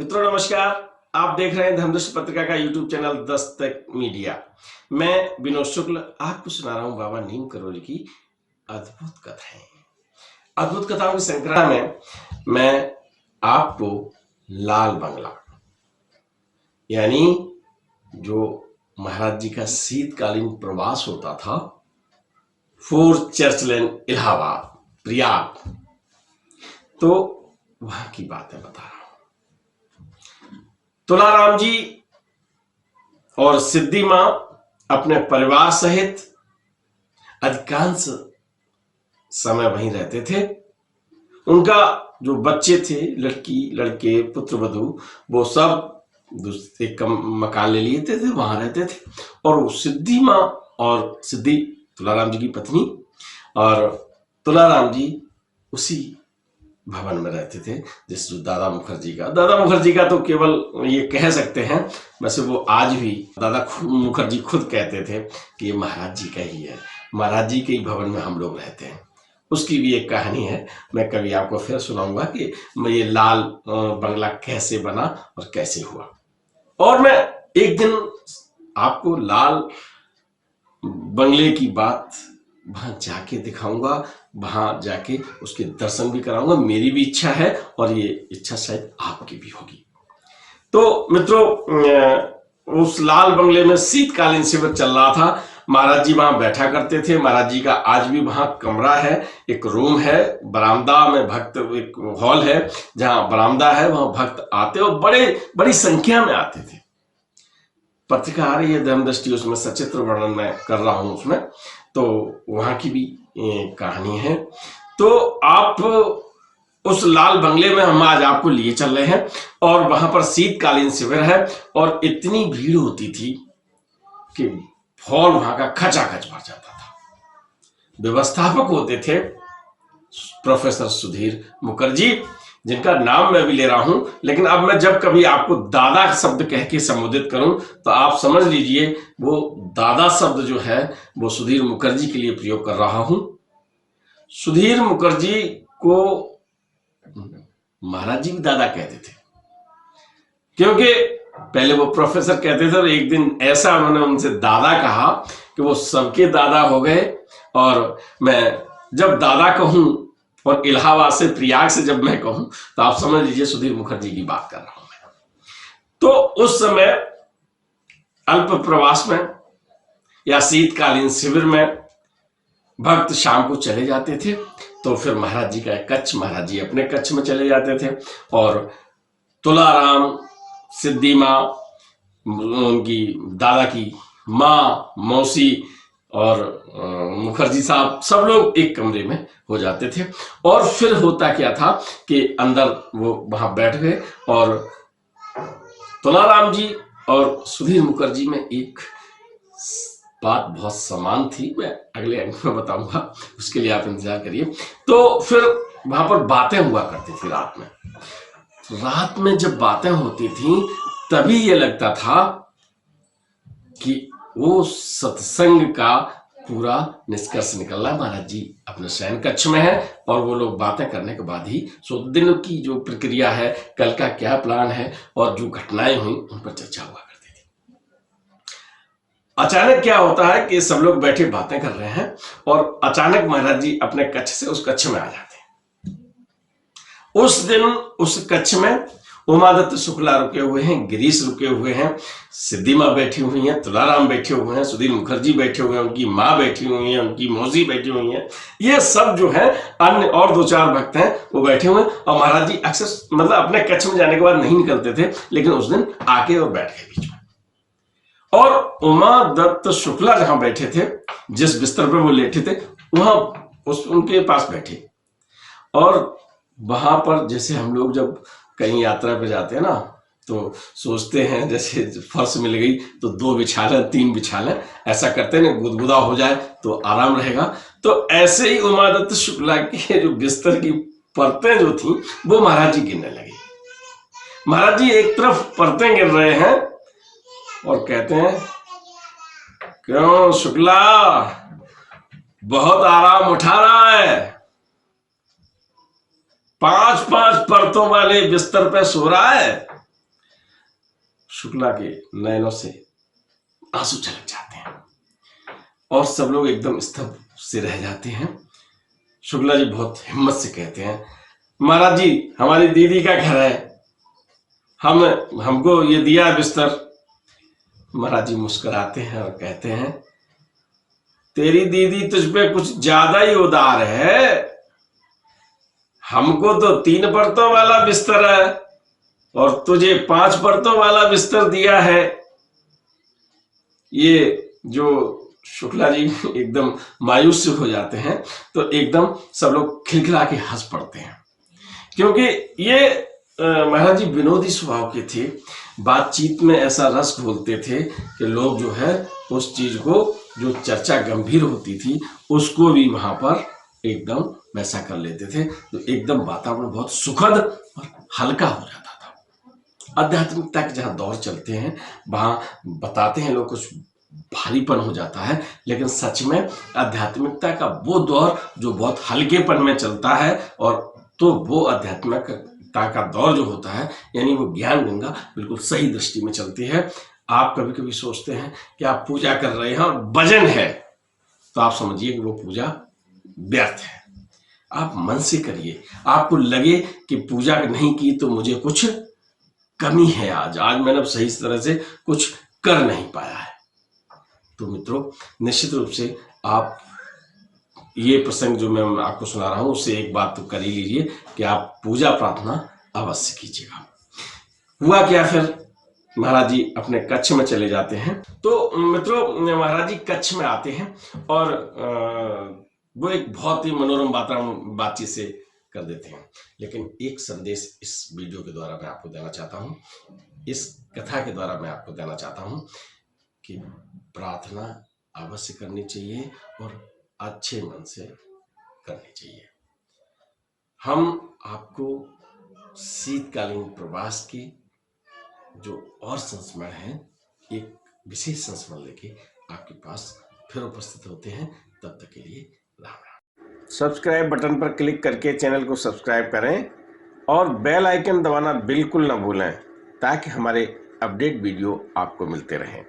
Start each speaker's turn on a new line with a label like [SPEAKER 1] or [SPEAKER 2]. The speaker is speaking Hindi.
[SPEAKER 1] मित्रों नमस्कार। आप देख रहे हैं धर्मदृष्टि पत्रिका का यूट्यूब चैनल दस्तक मीडिया। मैं विनोद शुक्ल आपको सुना रहा हूं बाबा नीम करोली की अद्भुत कथाएं। अद्भुत कथाओं की श्रृंखला में मैं आपको लाल बंगला यानी जो महाराज जी का शीतकालीन प्रवास होता था फोर्ट चर्च लेन इलाहाबाद प्रयाग, तो वहां की बातें बता रहा हूं। तुलाराम जी और सिद्धि मां अपने परिवार सहित अधिकांश समय वहीं रहते थे। उनका जो बच्चे थे, लड़की लड़के पुत्र वधू, वो सब एक मकान ले लिए थे, वहां रहते थे। और वो सिद्धि मां और सिद्धि तुलाराम जी की पत्नी और तुलाराम जी उसी भवन में रहते थे जिस दादा मुखर्जी का तो केवल ये कह सकते हैं, वैसे वो आज भी दादा मुखर्जी खुद कहते थे कि ये महाराज जी का ही है, महाराज जी के ही भवन में हम लोग रहते हैं। उसकी भी एक कहानी है, मैं कभी आपको फिर सुनाऊंगा कि ये लाल बंगला कैसे बना और कैसे हुआ। और मैं एक दिन आपको लाल बंगले की बात वहां जाके दिखाऊंगा, वहां जाके उसके दर्शन भी कराऊंगा। मेरी भी इच्छा है और ये इच्छा शायद आपकी भी होगी। तो मित्रों, उस लाल बंगले में शीतकालीन शिविर चल रहा था। महाराज जी वहां बैठा करते थे। महाराज जी का आज भी वहां कमरा है, एक रूम है, बरामदा में भक्त, एक हॉल है जहां बरामदा है, वहां भक्त आते और बड़ी संख्या में आते थे। पत्रिका आ रही है धर्मदृष्टि, उसमें सचित्र वर्णन मैं कर रहा हूं उसमें, तो वहां की भी कहानी है। तो आप उस लाल बंगले में हम आज आपको लिए चल रहे हैं और वहां पर शीतकालीन शिविर है और इतनी भीड़ होती थी कि हॉल वहां का खचाखच भर जाता था। व्यवस्थापक होते थे प्रोफेसर सुधीर मुखर्जी, जिनका नाम मैं भी ले रहा हूं, लेकिन अब मैं जब कभी आपको दादा शब्द कह के संबोधित करूं तो आप समझ लीजिए वो दादा शब्द जो है वो सुधीर मुखर्जी के लिए प्रयोग कर रहा हूं। सुधीर मुखर्जी को महाराज जी भी दादा कहते थे, क्योंकि पहले वो प्रोफेसर कहते थे और एक दिन ऐसा उन्होंने उनसे दादा कहा कि वो सबके दादा हो गए। और मैं जब दादा कहूं और इलाहाबाद से प्रयाग से जब मैं कहूं तो आप समझ लीजिए सुधीर मुखर्जी की बात कर रहा हूं मैं। तो उस समय अल्प प्रवास में या शीतकालीन शिविर में भक्त शाम को चले जाते थे, तो फिर महाराज जी का कक्ष, महाराज जी अपने कक्ष में चले जाते थे और तुलाराम, सिद्धि मां, उनकी दादा की माँ, मौसी और मुखर्जी साहब, सब लोग एक कमरे में हो जाते थे। और फिर होता क्या था कि अंदर वो वहां बैठ गए और तुलाराम जी और सुधीर मुखर्जी में एक बात बहुत समान थी, मैं अगले अंक में बताऊंगा, उसके लिए आप इंतजार करिए। तो फिर वहां पर बातें हुआ करती थी रात में जब बातें होती थी तभी ये लगता था कि वो सत्संग का पूरा निष्कर्ष निकल रहा है। महाराज जी अपने शयन कक्ष में है और वो लोग बातें करने के बाद ही दिन की जो प्रक्रिया है, कल का क्या प्लान है और जो घटनाएं हुई उन पर चर्चा हुआ करती थी। अचानक क्या होता है कि सब लोग बैठे बातें कर रहे हैं और अचानक महाराज जी अपने कक्ष से उस कक्ष में आ जाते हैं। उस दिन उस कक्ष में उमादत्त शुक्ला रुके हुए हैं, गिरीश रुके हुए हैं, सिद्धि मां बैठी हुई हैं, तुलाराम बैठे हुए हैं, सुधीर मुखर्जी बैठे हुए हैं, उनकी माँ बैठी हुई है, उनकी मौसी बैठी हुई है, ये सब जो है अन्य और 2-4 भक्त हैं वो बैठे हुए हैं। और महाराज जी अक्सर मतलब अपने कक्ष में जाने के बाद नहीं निकलते थे, लेकिन उस दिन आके और बैठ गए बीच में। और उमादत्त शुक्ला जहां बैठे थे, जिस बिस्तर पर वो लेटे थे, वहां उनके पास बैठे। और वहां पर जैसे हम लोग जब कहीं यात्रा पे जाते हैं ना तो सोचते हैं जैसे फर्श मिल गई तो 2 बिछा लें, 3 बिछा लें, ऐसा करते हैं, गुदगुदा हो जाए तो आराम रहेगा। तो ऐसे ही उमादत्त शुक्ला के जो बिस्तर की परतें जो थी वो महाराज जी गिरने लगी। महाराज जी एक तरफ परतें गिर रहे हैं और कहते हैं, क्यों शुक्ला बहुत आराम उठा रहा है, 5-5 परतों वाले बिस्तर पे सो रहा है। शुक्ला के नयनों से आंसू छलक जाते हैं और सब लोग एकदम स्तब्ध से रह जाते हैं। शुक्ला जी बहुत हिम्मत से कहते हैं, महाराज जी हमारी दीदी का घर है, हमको ये दिया बिस्तर। महाराज जी मुस्कुराते हैं और कहते हैं, तेरी दीदी तुझ पे कुछ ज्यादा ही उदार है, हमको तो 3 परतों वाला बिस्तर है और तुझे 5 परतों वाला बिस्तर दिया है। ये जो शुक्ला जी एकदम मायूस से हो जाते हैं तो एकदम सब लोग खिलखिला के हंस पड़ते हैं, क्योंकि ये महाराज जी विनोदी स्वभाव के थे, बातचीत में ऐसा रस घोलते थे कि लोग जो है उस चीज को, जो चर्चा गंभीर होती थी उसको भी वहां पर एकदम वैसा कर लेते थे, तो एकदम वातावरण बहुत सुखद और हल्का हो जाता था। आध्यात्मिकता के जहाँ दौर चलते हैं वहां बताते हैं लोग कुछ भारीपन हो जाता है, लेकिन सच में आध्यात्मिकता का वो दौर जो बहुत हल्केपन में चलता है, और तो वो आध्यात्मिकता का दौर जो होता है यानी वो ज्ञान गंगा बिल्कुल सही दृष्टि में चलती है। आप कभी कभी सोचते हैं कि आप पूजा कर रहे हैं और भजन है, तो आप समझिए कि वो पूजा व्यर्थ है। आप मन से करिए, आपको लगे कि पूजा नहीं की तो मुझे कुछ कमी है, आज मैंने सही तरह से कुछ कर नहीं पाया है, तो मित्रों निश्चित रूप से आप ये प्रसंग जो मैं आपको सुना रहा हूं उससे एक बात तो कर ही लीजिए कि आप पूजा प्रार्थना अवश्य कीजिएगा। हुआ क्या, फिर महाराज जी अपने कक्ष में चले जाते हैं। तो मित्रों महाराज जी कक्ष में आते हैं और वो एक बहुत ही मनोरम वातावरण बातचीत से कर देते हैं, लेकिन एक संदेश इस वीडियो के द्वारा मैं आपको देना चाहता हूँ, इस कथा के द्वारा मैं आपको देना चाहता हूँ कि प्रार्थना अवश्य करनी चाहिए और अच्छे मन से करनी चाहिए। हम आपको शीतकालीन प्रवास के जो और संस्मरण हैं, एक विशेष संस्मरण लेके आपके पास फिर उपस्थित होते हैं। तब तक के लिए राम राम। सब्सक्राइब बटन पर क्लिक करके चैनल को सब्सक्राइब करें और बेल आइकन दबाना बिल्कुल ना भूलें, ताकि हमारे अपडेट वीडियो आपको मिलते रहें।